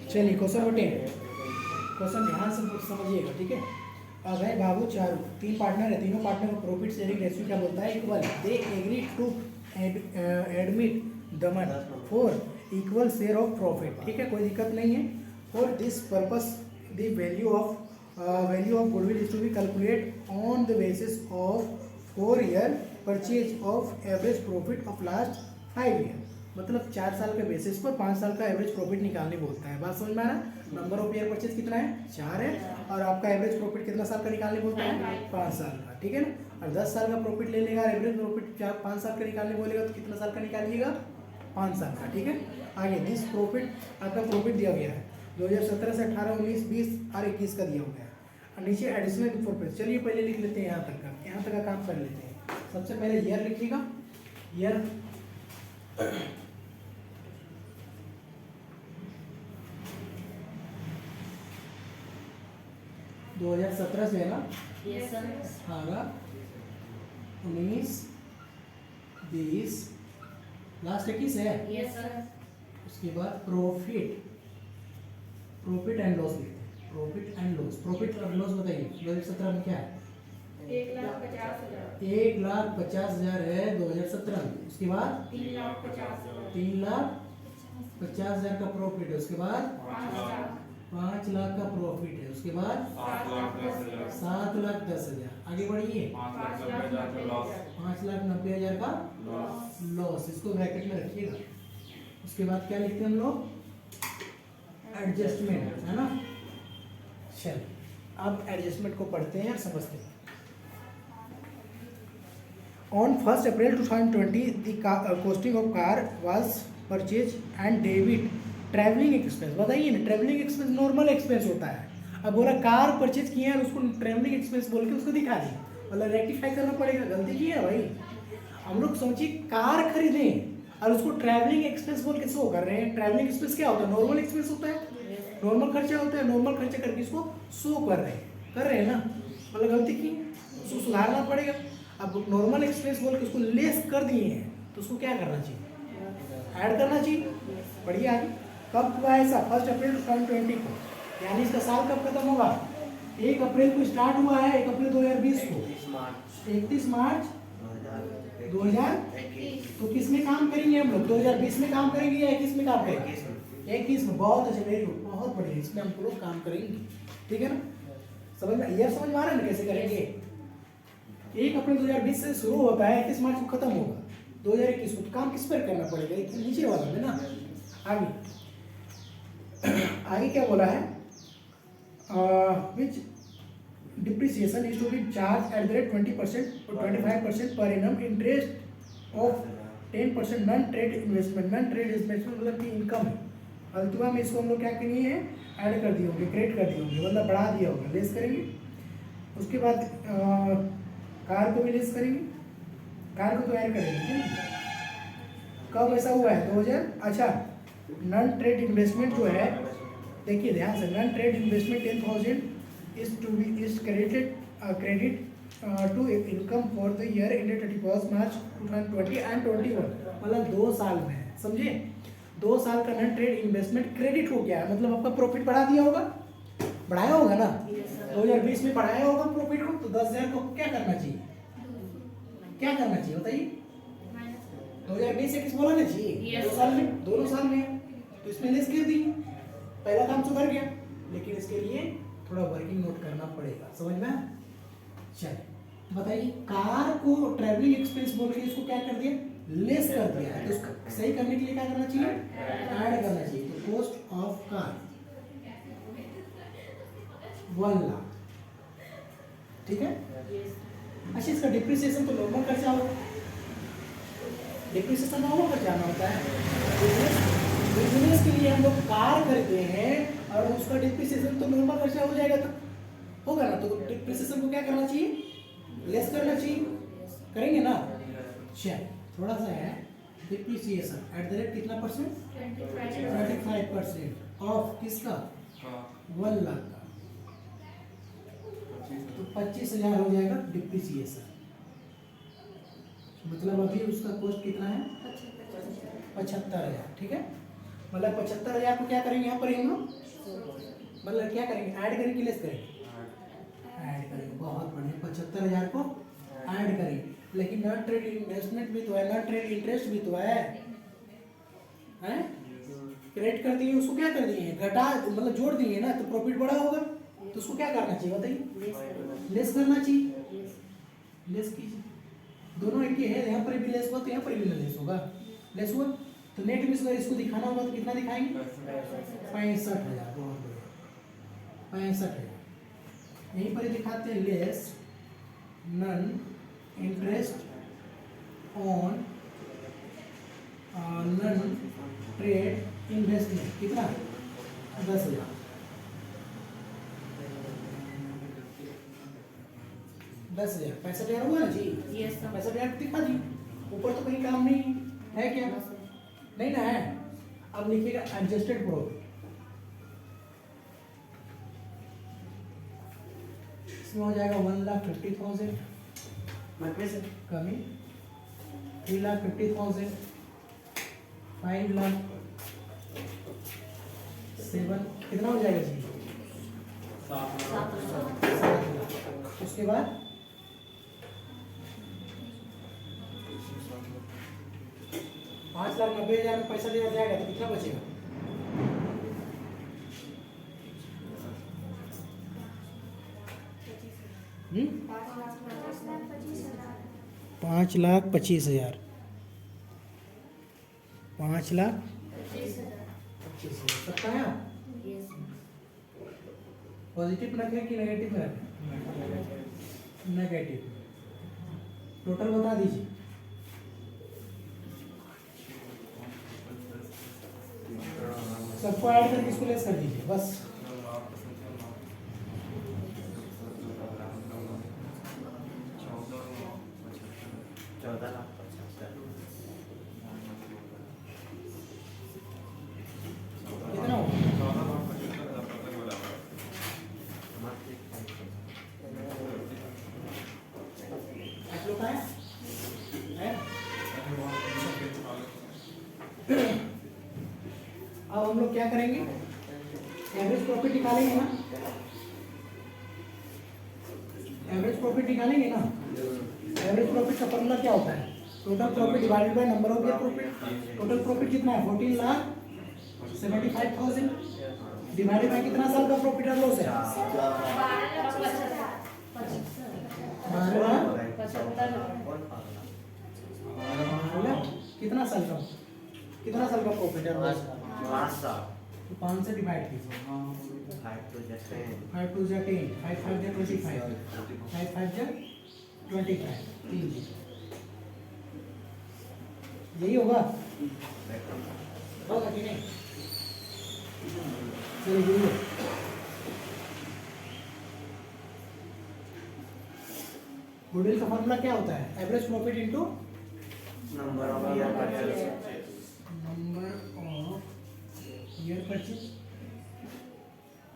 चलिए question number 10। Question ध्यान से समझिएगा, ठीक है। अभय, बाबू, चारू तीन पार्टनर है। तीनों पार्टनर का प्रॉफिट शेयरिंग रेशियो क्या बोलता है? Equal. They agree to admit Daman for equal share of profit, ठीक है, कोई दिक्कत नहीं है। For this purpose the value of goodwill is to be calculate on the basis of 4 year purchase of average profit of last 5 year. मतलब 4 साल के basis पर 5 साल का एवरेज प्रॉफिट निकालने बोलता है। बात समझ में आ रहा है? नंबर ऑफ ईयर परचेज कितना है? 4 है। और आपका एवरेज प्रॉफिट कितना साल का निकालने बोलता है? 5 साल का, ठीक है ना। और 10 साल का प्रॉफिट ले लेगा, एवरेज प्रॉफिट 5 साल का निकालने बोलेगा तो कितना साल का निकालिएगा? 5 साल का, ठीक है। आगे दिस प्रॉफिट, आपका प्रॉफिट दिया गया है 2017 से 18, 19, 20 और 21 का दिया गया है। और नीचे एडिशनल प्रॉफिट। चलिए पहले लिख लेते हैं यहाँ तक का काम कर लेते हैं। सबसे पहले ईयर लिखिएगा। ईयर 2017 से है ना? Yes sir. 18, 19, 20, लास्ट 21 है। Yes sir. उसके बाद प्रॉफिट एंड लॉस लिखते हैं। प्रॉफिट और लॉस बताइए 2017 में क्या है? 1,50,000। 1,50,000 है 2017 में। उसके बाद 3,50,000। 3,50,000 का प्रॉफिट है। उसके बाद 5 लाख का प्रॉफिट है। उसके बाद 7,10,000। आगे बढ़िए। 5,90,000 का लॉस, इसको ब्रैकेट में रखिएगा। उसके बाद क्या लिखते हैं हम लोग? एडजस्टमेंट, है ना। चल अब एडजस्टमेंट को पढ़ते हैं और समझते हैं। On 1 April 2020 the costing of car was purchase and debit travelling expense. बताइए ना, ट्रैवलिंग एक्सपेंस नॉर्मल एक्सपेंस होता है। अब बोला कार परचेज किए हैं, उसको ट्रैवलिंग एक्सपेंस बोल के उसको दिखा दी, मतलब रेक्टिफाई करना पड़ेगा, गलती की है भाई। हम लोग सोचिए कार खरीदें और उसको ट्रैवलिंग एक्सपेंस बोल के शो कर रहे हैं। ट्रैवलिंग एक्सपेंस क्या होता है? नॉर्मल एक्सपेंस होता है, नॉर्मल खर्चा होता है। नॉर्मल खर्चा करके इसको शो कर रहे हैं ना, मतलब गलती की, उसको सुधारना पड़ेगा। अब नॉर्मल एक्सपेंस बोल के उसको लेस कर दिए हैं तो उसको क्या करना चाहिए? ऐड करना चाहिए। बढ़िया। आगे कब हुआ ऐसा? 1 अप्रैल 2020 को, यानी इसका साल कब खत्म होगा? 1 अप्रैल को स्टार्ट हुआ है, 1 अप्रैल 2020 को 31 मार्च 2021। तो किस में काम करेंगे हम लोग? 2020 में काम करेंगे या 21 में काम करेंगे? 21 में। बहुत अच्छे, वेरी गुड, बहुत बढ़िया, इसमें हम लोग काम करेंगे, ठीक है ना। समझ में, यह समझ में आ रहा है ना कैसे करेंगे? 1 अप्रैल 2020 से शुरू होता है, 31 मार्च को खत्म होगा 2021 को। तो काम किस पर करना पड़ेगा? नीचे वाला में ना। आगे क्या बोला है? Which depreciation is to be charge at the rate 20% और 25% per annum. Interest of 10% non trade investment. Non trade investment मतलब कि इनकम है। अल्तुआ में इसको हम लोग क्या करेंगे? ऐड कर दिए होंगे, क्रेडिट कर दिए होंगे, मतलब बढ़ा दिया होगा, लेस करेंगे। उसके बाद कार को भी लेस करेंगे, कार को तो ऐड करेंगे, ठीक है। कब ऐसा हुआ है? 2000। अच्छा, नॉन ट्रेड इन्वेस्टमेंट जो है, देखिए ध्यान से, non trade investment 10,000 is credit to income for the year ended 31 March 2020 and 21, मतलब 2 साल में है, समझे। 2 साल का नॉन ट्रेड इन्वेस्टमेंट क्रेडिट हो गया है, मतलब आपका प्रॉफिट बढ़ा दिया होगा, बढ़ाया होगा ना। 2020 में बढ़ाया होगा प्रॉफिट को, तो 10,000 को क्या करना चाहिए? क्या करना चाहिए बताइए? 2020 से किस बोला ना चाहिए? 2 साल में, दोनों साल में, तो इसमें लेस कर दी, पहला काम सुधर गया। लेकिन इसके लिए थोड़ा वर्किंग नोट करना पड़ेगा, समझ में? चलिए बताइए, कार को ट्रैवलिंग एक्सपेंस बोल के इसको क्या कर दिया? लेस कर दिया है। तो उसको सही करने के लिए क्या करना चाहिए? ऐड करना चाहिए। तो कॉस्ट ऑफ कार 1 लाख, ठीक है। अच्छा, इसका डिप्रिसिएशन तो नॉर्मल खर्चा होगा, डिप्रिसिएशन नॉर्मल खर्चा होता है। बिजनेस के लिए हम लोग कार खरीदते हैं और उसका डिप्रिसिएशन तो नॉर्मल खर्चा हो जाएगा, तो होगा ना। तो डिप्रिसिएशन को क्या करना चाहिए? लेस करना चाहिए, करेंगे ना। चल थोड़ा सा है, डिप्रिसिएशन एट द रेट कितना परसेंट? 25% ऑफ किसका? 1 लाख का, तो 25,000 हो जाएगा डिप्रिसिएशन। मतलब अभी उसका कॉस्ट कितना है? 75,000, ठीक है। मतलब 75,000 को क्या करेंगे यहाँ पर हम लोग, मतलब क्या करेंगे, ऐड करेंगे कि लेस करेंगे, ऐड करेंगे। बहुत बढ़िया, 75,000 को ऐड करेंगे। लेकिन नॉन ट्रेड इन्वेस्टमेंट भी तो है, नॉन ट्रेड इंटरेस्ट भी तो है, हैं? क्रेडिट कर दिए, उसको क्या कर दिए, घटा मतलब जोड़ दिए ना, तो प्रॉफिट बड़ा होगा, तो उसको क्या करना चाहिए बताइए, लेस करना चाहिए, लेस कीजिए। दोनों एक ही है, यहाँ पर भी लेस हुआ तो यहाँ पर भी लेस होगा, लेस हुआ तो नेट में अगर इसको दिखाना होगा तो कितना दिखाएंगे, 65,000। बहुत बढ़िया, 65,000। यहीं पर ही दिखाते हैं less non interest on non trade investment, कितना, 10,000। 10,000, 65,000 हुआ ना जी, Yes, sir. 65,000 दिखा दी, ऊपर तो कहीं काम नहीं है क्या, नहीं ना है। अब लिखिएगा एडजस्टेड प्रॉफिट, इसमें हो जाएगा 1,50,000 कमी, 3,50,000, 5,00,000, 7, कितना हो जाएगा जी, 7,00,000। उसके बाद 5,90,000 में पैसा दिया जाएगा तो कितना बचेगा, हम्म, 5,25,000, 5,25,000 सकता है। Yes. पॉजिटिव में रखें कि नेगेटिव में रखें, नेगेटिव। टोटल बता दीजिए, सबको ऐड करके इसको लेस कर दीजिए बस। कितना हो, आप लोग का है? अब हम लोग क्या करेंगे, एवरेज प्रॉफिट निकालेंगे ना, एवरेज प्रॉफिट निकालेंगे ना। एवरेज प्रॉफिट का फॉर्मूला क्या होता है, total profit divided by number of year profit. Total profit कितना है, 14,75,000 डिवाइडेड बाय कितना साल का प्रॉफिट और लॉस है, 12 कितना साल का, कितना साल का प्रॉफिट है, 5 से डिवाइड कीजिए, 5 2 10, 5 2 10, 5 5 25, 5 5 25, 3 यही होगा, होगा कि नहीं, चलिए बोलिए। गुडविल का फॉर्मूला क्या होता है, average profit into number of year purchase. Number of year purchase.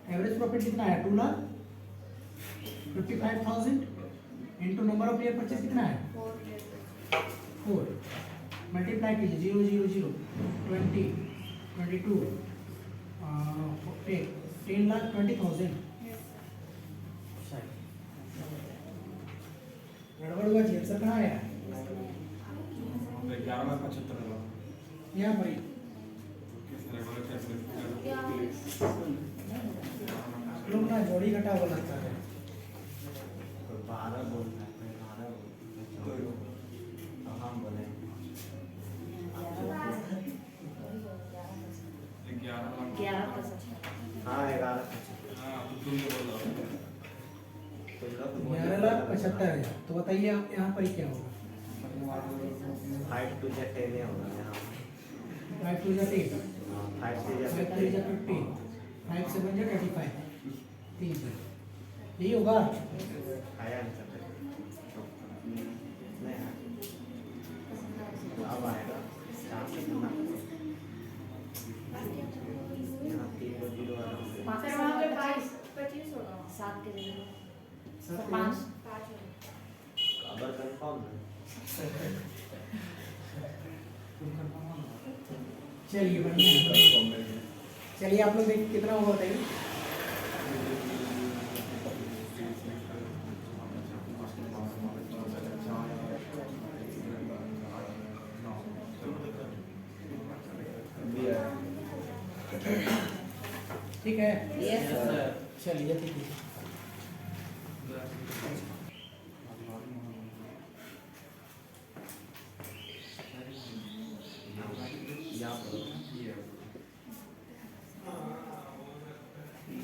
Average profit कितना है, 2,55,000 into number of year purchase कितना है, 4, मल्टीप्लाई कीजिए, 0 0 0 20 22 10,20,000। गड़बड़ हुआ जी, आंसर कहाँ आया, 11,75,000। यहाँ पर ही। लोग ना जोड़ी घटा हुआ लगता है, 12 बोलता है, 12 हम बोले 11%। हाँ 11। 11,75,000। तो बताइए आप यहाँ पर ही क्या होगा, 5 2 10 होगा यहाँ। 5 2 10, 5 से 5 3 15, 5 7 25, 3 यही होगा। आया आंसर नहीं आया। अब आएगा 4 से कितना, यहाँ 3 को 0 वाला होगा। 7 के जगह सात 5। अबर कंफर्म है। चलिए बढ़िया है। चलिए आप लोग देखिए कितना होगा बताइए। ठीक है, यस सर। चलिए ठीक है। यहाँ पर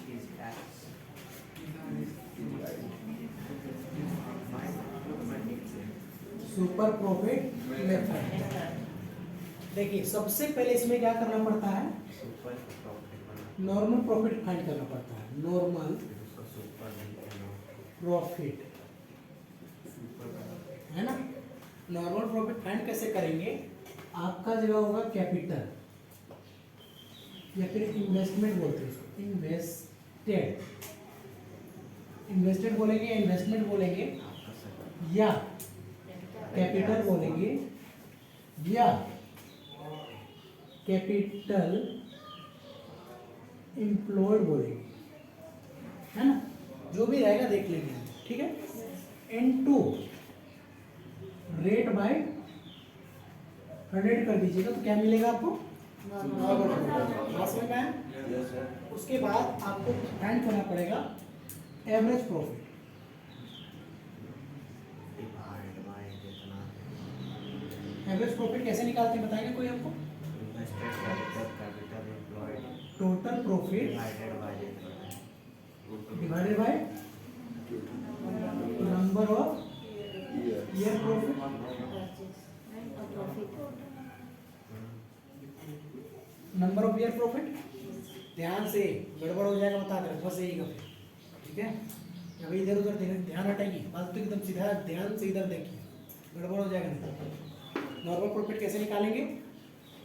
is X super profit method. देखिए सबसे पहले इसमें क्या करना पड़ता है, super profit normal profit find करना पड़ता है। नॉर्मल सुपर प्रॉफिट है ना। नॉर्मल प्रॉफिट फाइंड कैसे करेंगे, आपका जगह होगा कैपिटल या फिर इन्वेस्टमेंट बोलते हैं इसको, इन्वेस्टेड बोलेंगे, इन्वेस्टमेंट बोलेंगे या कैपिटल बोलेंगे या कैपिटल एम्प्लॉयड बोलेंगे, है ना। जो भी रहेगा देख लेंगे, ठीक है। इनटू रेट बाय 100 कर दीजिएगा तो क्या मिलेगा आपको, समझ में आया? उसके बाद आपको फाइंड करना पड़ेगा एवरेज प्रॉफिट। डिवाइड बाय जितना एवरेज प्रॉफिट कैसे निकालते हैं बताएंगे कोई आपको? Invested capital employed total profit divided by जितना divided by number of year profit, number of year profit. ध्यान से, गड़बड़ हो जाएगा बता दे बस यही का फिर, ठीक है। अभी इधर उधर ध्यान हटाइए, बात तो एकदम सीधा ध्यान से इधर देखिए, गड़बड़ हो जाएगा नहीं। नॉर्मल प्रॉफिट कैसे निकालेंगे,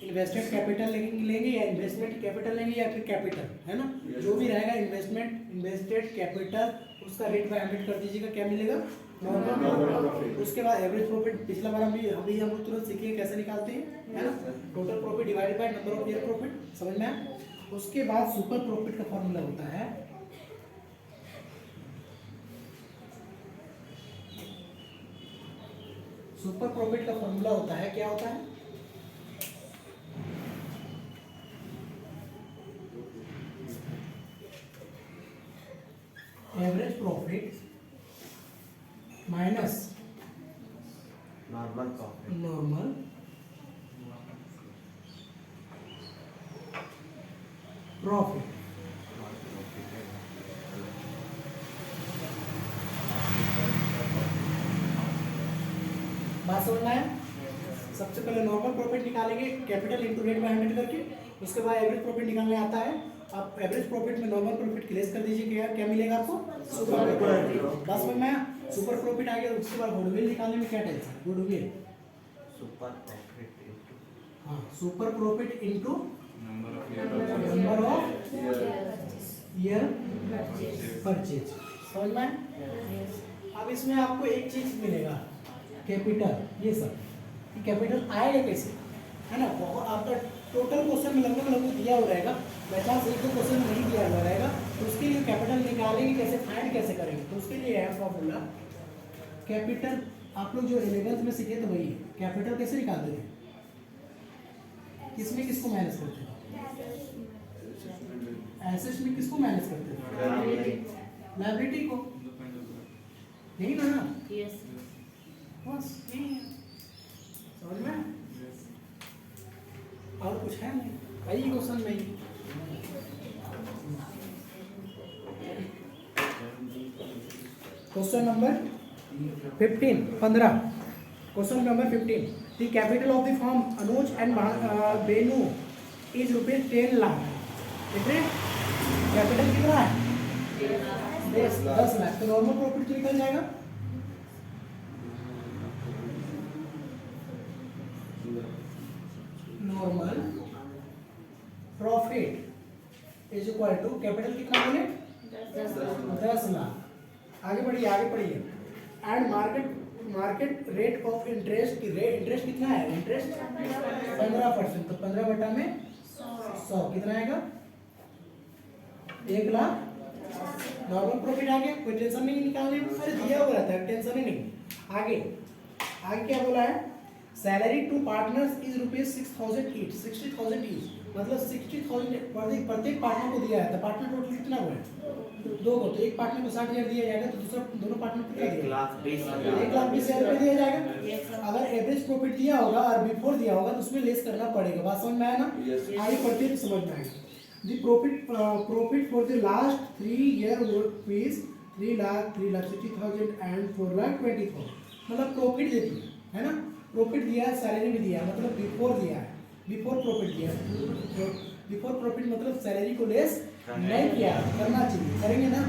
इन्वेस्टेड कैपिटल लेंगे या इन्वेस्टमेंट कैपिटल लेंगे या फिर कैपिटल, है ना। जो भी रहेगा इन्वेस्टमेंट इन्वेस्टेड कैपिटल उसका रेट बाय 100 कर दीजिएगा, क्या मिलेगा, नॉर्मल प्रॉफिट। उसके बाद एवरेज प्रॉफिट, पिछला बार अभी हम लोग तुरंत सीखे कैसे निकालते हैं, है ना। Total profit divided by number of year profit, समझ में आया। उसके बाद सुपर प्रॉफिट का फॉर्मूला होता है सुपर प्रॉफिट का फॉर्मूला होता है, क्या होता है, average profit minus normal profit normal profit. बात समझ में आया? सबसे पहले नॉर्मल प्रॉफिट निकालेंगे कैपिटल इंटू रेट बाय 100 करके, उसके बाद एवरेज प्रॉफिट निकालने आता है। आप एवरेज प्रॉफिट में नॉर्मल प्रॉफिट लेस कर दीजिए, क्या मिलेगा आपको, सुपर प्रॉफिट। बात समझ में आया? सुपर प्रॉफिट आ गया, उसके बाद गुडविल निकालने में क्या tension, goodwill super profit into हाँ super profit into number number of of year purchase, समझ में आया? अब इसमें आपको एक चीज मिलेगा कैपिटल, ये सब कैपिटल आएगा कैसे, है ना। बहुत आपका टोटल क्वेश्चन में लगभग दिया हुआ रहेगा, बाई चांस एक दो क्वेश्चन नहीं दिया हुआ रहेगा तो उसके लिए कैपिटल निकालेंगे कैसे, फाइंड कैसे करेंगे, तो उसके लिए है फॉर्मूला कैपिटल। आप लोग जो 11th में सीखे थे वही कैपिटल कैसे निकालते थे, किसमें किसको माइनस करते थे, एसेट्स में किसको माइनस करते थे, लायबिलिटी को, यही ना, यस बस यही है, समझ में। और कुछ है नहीं, वही क्वेश्चन में ही। Question number 15 question number 15, the capital of the firm Anuj and Benu is ₹10 lakh. कितने कैपिटल कितना है, 10 लाख। तो नॉर्मल प्रॉफिट तो निकल जाएगा, normal profit is equal to capital कितना बोले, 10 लाख। आगे बढ़िए। And market rate of interest की इंटरेस्ट कितना है, इंटरेस्ट 15%, तो 15 बटा में 100 कितना आएगा 1 लाख। नॉर्मल प्रॉफिट आ गया, कोई टेंशन नहीं निकालने में, अरे दिया हुआ रहता है, टेंशन ही नहीं। आगे आगे क्या बोला है, salary to partners is ₹60,000 each, 60,000 each, मतलब 60,000 प्रत्येक पार्टनर को दिया है। तो पार्टनर टोटल कितना हुआ है 2 को, तो एक पार्टनर को 60,000 दिया जाएगा, तो दूसरा दोनों पार्टनर को कितना दिया 1,20,000 1,20,000 रुपये दिया जाएगा। अगर एवरेज प्रॉफिट दिया होगा और बिफोर दिया होगा तो उसमें लेस करना पड़ेगा। बात समझ में आया ना? आगे पढ़ते हैं समझ में आएगा। The profit for the last 3 year rupees 3,60,000 and 4,20,000, मतलब प्रॉफिट दे दिया है ना, प्रॉफिट दिया है, सैलरी भी दिया है, मतलब बिफोर दिया है, बिफोर प्रॉफिट दिया है। बिफोर प्रॉफिट मतलब सैलरी को लेस नहीं किया, करना चाहिए, करेंगे ना?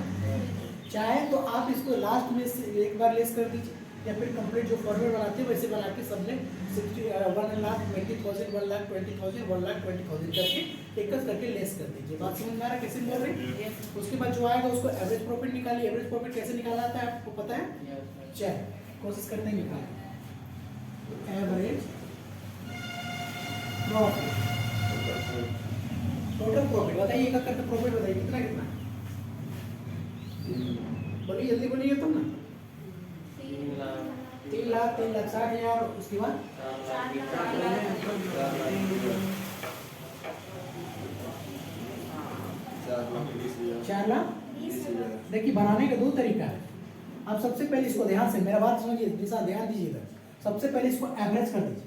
चाहे तो आप इसको लास्ट में से एक बार लेस कर दीजिए, या फिर कंप्लीट जो फॉर्मूला बनाते हैं वैसे बना के सबने 1,20,000 1,20,000 1,20,000 करके एक करके लेस कर दीजिए। बात समझ में आ रहा है कैसे बोल रहे हैं? उसके बाद जो आएगा उसको एवरेज प्रॉफिट निकालिए। एवरेज प्रॉफिट कैसे निकाला जाता है आपको पता है? चलिए कोशिश करते हैं निकालने। एवरेज प्रॉफिट, टोटल प्रॉफिट बताइए, एक करके प्रॉफिट बताइए कितना कितना, बोलिए जल्दी बोलिए तुम ना। 3,60,000, उसके बाद 4,20,000। देखिए बनाने का 2 तरीका है। अब सबसे पहले इसको ध्यान से मेरा बात समझिए, दिशा ध्यान दीजिएगा। सबसे पहले इसको एवरेज कर दीजिए।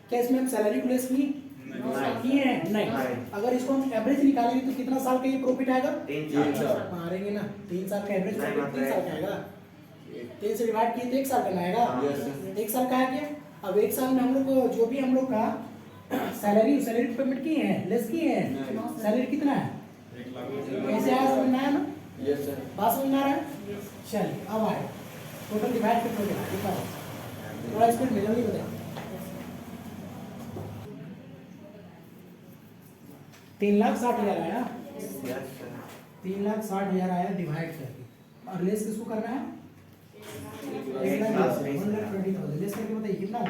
क्या इसमें हम सैलरी को लेस किए हैं? नहीं। अगर इसको हम एवरेज निकालेंगे तो कितना साल का ये प्रॉफिट आएगा? 3 साल मारेंगे ना, 3 साल का एवरेज प्रॉफिट 3 साल का आएगा। 3 से डिवाइड किए तो 1 साल का ना आएगा, 1 साल का आ गया। अब 1 साल में हम लोग को जो भी हम लोग का सैलरी पेमेंट किए हैं, लेस किए हैं, सैलरी कितना है? कैसे आया समझ में आया ना? बात समझ में आ रहा है? चलिए अब आए टोटल डिवाइड कर दो, कितना थोड़ा स्पीड में जल्दी बताइए। 3,60,000 आया, 3,60,000 आया डिवाइड करके, और लेस किसको करना है? 1,20,000 लेस करके बताइए कितना है?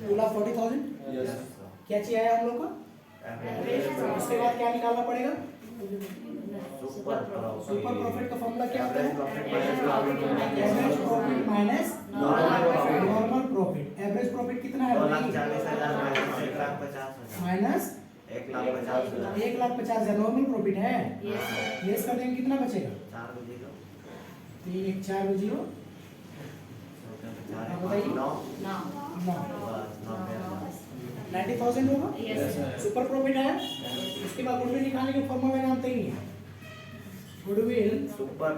2,40,000। क्या चाहिए आया हम लोग को? उसके बाद क्या निकालना पड़ेगा? सुपर प्रॉफिट का फॉर्मूला क्या होता है? Average profit minus normal profit. Average profit कितना है? 2,40,000 माइनस 1,50,000 1,50,000 नॉर्मल प्रॉफिट है। लेस कर देंगे कितना बचेगा? 3 1 4 0, बताइए 90,000 होगा। सुपर प्रॉफिट है। उसके बाद गुडविल निकालने के फॉर्मूला जानते ही हैं। Goodwill super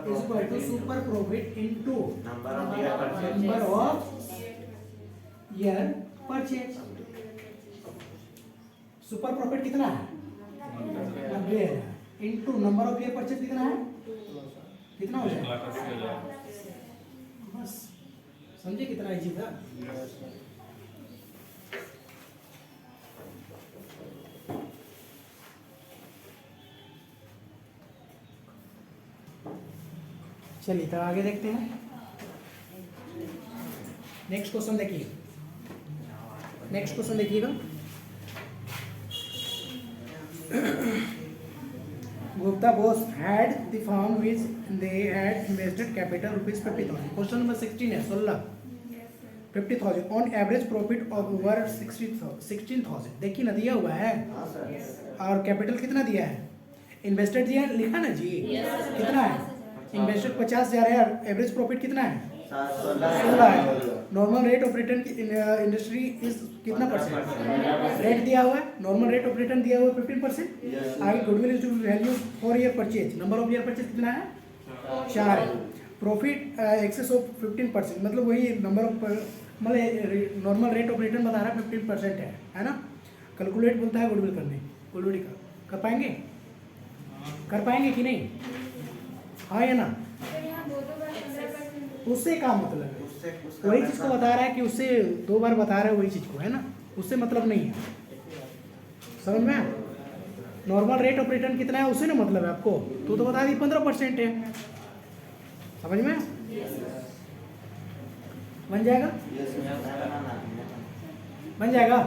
profit into number of year purchase. Super profit कितना है? 90,000 into number of year purchase कितना है? कितना हो जाएगा? बस समझे कितना इजी था? चलिए तो आगे देखते हैं। नेक्स्ट क्वेश्चन देखिए, नेक्स्ट क्वेश्चन देखिएगा। Gupta boss had the firm which they had invested capital rupees 50,000. Question number 16 है 16 50,000 on average profit of over 16,000। देखिए ना दिया हुआ है, और कैपिटल कितना दिया है? इन्वेस्टेड दिया लिखा ना जी, कितना है? इन्वेस्टेड 50,000 है, एवरेज प्रॉफिट कितना है? 16 है। Normal rate of return industry is कितना परसेंट? रेट दिया हुआ है, नॉर्मल रेट ऑफ रिटर्न दिया हुआ है 15%। आगे goodwill is value for year purchase, number of year purchase कितना है? 4 है। प्रॉफिट एक्सेस ऑफ 15%, मतलब वही नंबर ऑफ, मतलब नॉर्मल रेट ऑफ रिटर्न बता रहा है 15% है ना? कैलकुलेट बोलता है गुडविल करने, गुडविल कर पाएंगे? कर पाएंगे कि नहीं? हाँ या ना? उससे क्या मतलब है? वही चीज को बता रहा है कि उससे 2 बार बता रहा है वही चीज को, है ना? उससे मतलब नहीं है, समझ में? नॉर्मल रेट ऑफ रिटर्न कितना है उससे ना मतलब है आपको, तो बता दी 15% है, समझ में? बन जाएगा? बन जाएगा,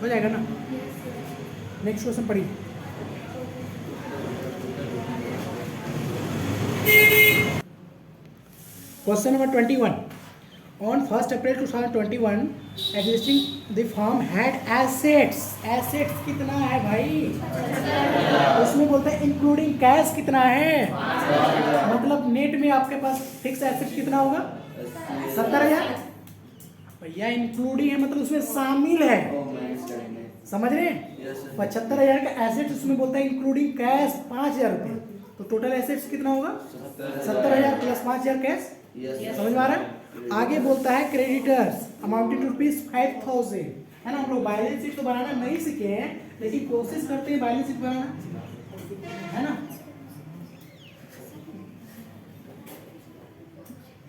हो जाएगा ना। नेक्स्ट क्वेश्चन पढ़िए। Question number 21। On 1st April 2021, existing the firm had assets. Assets कितना है भाई? उसमें बोलते हैं इंक्लूडिंग कैश कितना है, मतलब नेट में आपके पास फिक्स एसेट कितना होगा? 70,000। भैया इंक्लूडिंग है मतलब उसमें शामिल है, समझ रहे हैं? 75,000 का एसेट उसमें बोलता है इंक्लूडिंग कैश 5,000 रुपये, तो टोटल एसेट्स कितना होगा? 70,000 प्लस 5,000 कैश। समझ में आ रहा है? आगे बोलता है क्रेडिटर्स अमाउंटेड टू ₹5,000, है ना। हम लोग बैलेंस शीट तो बनाना नहीं सीखे हैं, लेकिन कोशिश करते हैं बैलेंस शीट बनाना, है ना।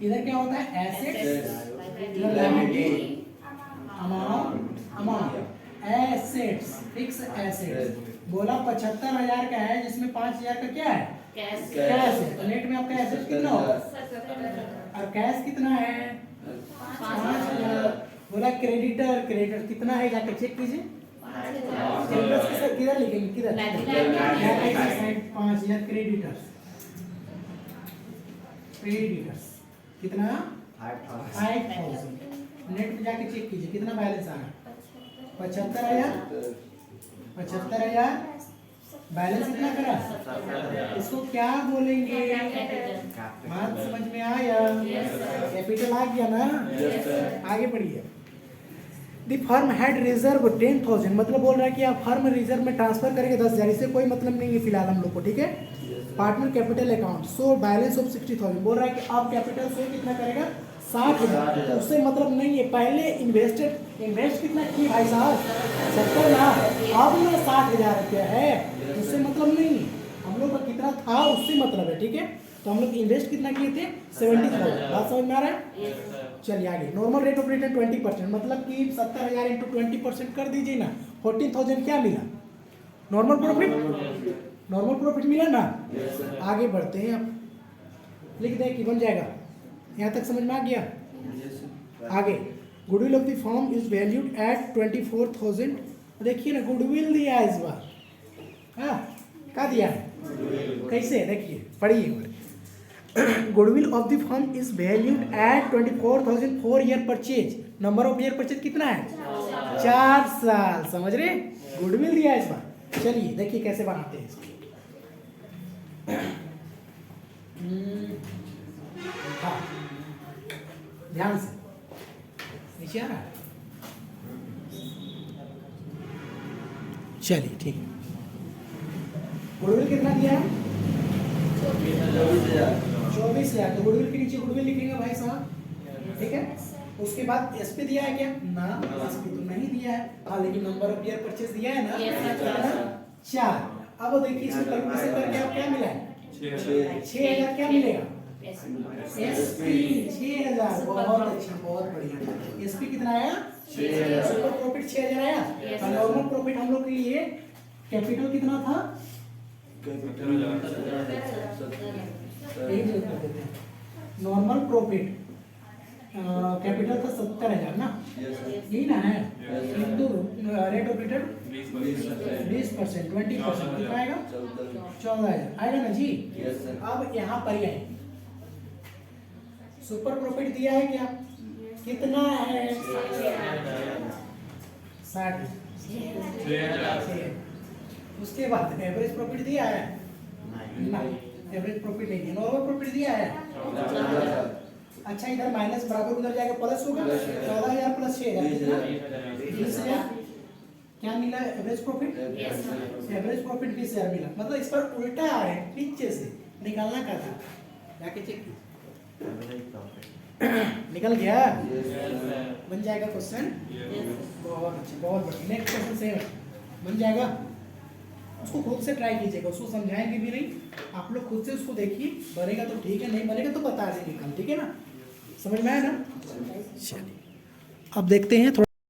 इधर क्या होता है? एसेट्स, इधर liability, amount, assets, fix assets. बोला 75,000 का है, जिसमें 5,000 का क्या है? कैश है। तो नेट में आपका एसेट कितना होगा? और कैश कितना है? 5,000। बोला क्रेडिटर कितना है, जाकर चेक कीजिए। किधर लिखेंगे, किधर? 5,000 क्रेडिटर्स कितना? 5,000। नेट में जाके चेक कीजिए कितना बैलेंस आ रहा है? 75,000 बैलेंस कितना करा? इसको क्या बोलेंगे? बात समझ में आया? कैपिटल आ गया ना। आगे बढ़िए। द फर्म हैड रिजर्व 10,000, मतलब बोल रहा है कि आप फर्म रिजर्व में ट्रांसफर करेंगे 10,000, इससे कोई मतलब नहीं है फिलहाल हम लोग को, ठीक है। Partner capital account so balance of 60,000, बोल रहा है कि आप कैपिटल शो कितना करेगा? 60,000। तो उससे मतलब नहीं है, पहले इन्वेस्ट कितना किए भाई साहब? 70 ना, अब ना 60,000 रुपया है, उससे मतलब नहीं। हम लोग का कितना था उससे मतलब है, ठीक है। तो हम लोग इन्वेस्ट कितना किए थे? 70,000। बात समझ में आ रहा है? चलिए आगे। नॉर्मल रेट ऑफ रिटर्न 20%, मतलब कि 70,000 इंटू 20% कर दीजिए ना, 14,000 क्या मिला? नॉर्मल प्रॉफिट मिला ना। आगे बढ़ते हैं, अब लिख दें कि बन जाएगा। यहाँ तक समझ में आ गया? आगे goodwill of the firm is valued at 24,000। देखिए ना, गुडविल दिया है इस बार, हाँ क्या दिया है? कैसे? देखिए पढ़िए। Goodwill of the firm is valued at 24,000 4 year purchase. Number of year purchase कितना है? 4 साल। समझ रहे? गुडविल दिया है इस बार। चलिए देखिए कैसे बनाते हैं इसको। हाँ ध्यान से, नीचे आ रहा है? चलिए ठीक है। गुडविल कितना दिया है? 24,000। तो गुडविल के नीचे गुडविल लिखेंगे भाई साहब, ठीक है। उसके बाद एस पे दिया है क्या? ना, एस पे तो नहीं दिया है। हाँ लेकिन नंबर ऑफ ईयर परचेज दिया है ना, 4। अब देखिए इसमें कैलकुलेशन करके आप क्या मिला है? 6,000 क्या मिलेगा? एसपी 6,000। बहुत अच्छा, बहुत बढ़िया। एसपी कितना आया? 6,000। सुपर प्रॉफिट 6,000 आया। और नॉर्मल प्रॉफिट हम लोग के लिए कैपिटल कितना था? नॉर्मल प्रॉफिट कैपिटल था 70,000 ना, यही ना है। इंटू रेट ऑफ रिटर्न 20%, 20% कितना आएगा? 14,000 आएगा ना जी। अब यहाँ पर ही आए, सुपर प्रॉफिट दिया है क्या? कितना है? 60,000। उसके बाद एवरेज प्रॉफिट दिया है? नहीं, एवरेज प्रॉफिट नहीं दिया। नॉर्मल प्रॉफिट दिया है? अच्छा, इधर माइनस बराबर उधर जाएगा प्लस होगा। 14,000 प्लस 6,000 कितना? 20,000। क्या मिला एवरेज प्रॉफिट? एवरेज प्रॉफिट 20,000 मिला। मतलब इस पर उल्टा आ रहा है, पीछे से निकालना का था, जाके चेक कीजिए। निकल गया? बन जाएगा क्वेश्चन। बहुत अच्छा, बहुत बढ़िया। नेक्स्ट क्वेश्चन सेम बन जाएगा। उसको खुद से ट्राई कीजिएगा, उसको समझाएंगे भी नहीं, आप लोग खुद से उसको देखिए। बनेगा तो ठीक है, नहीं बनेगा तो बता देंगे कल, ठीक है ना। समझ में आया ना? चलिए अब देखते हैं थोड़ा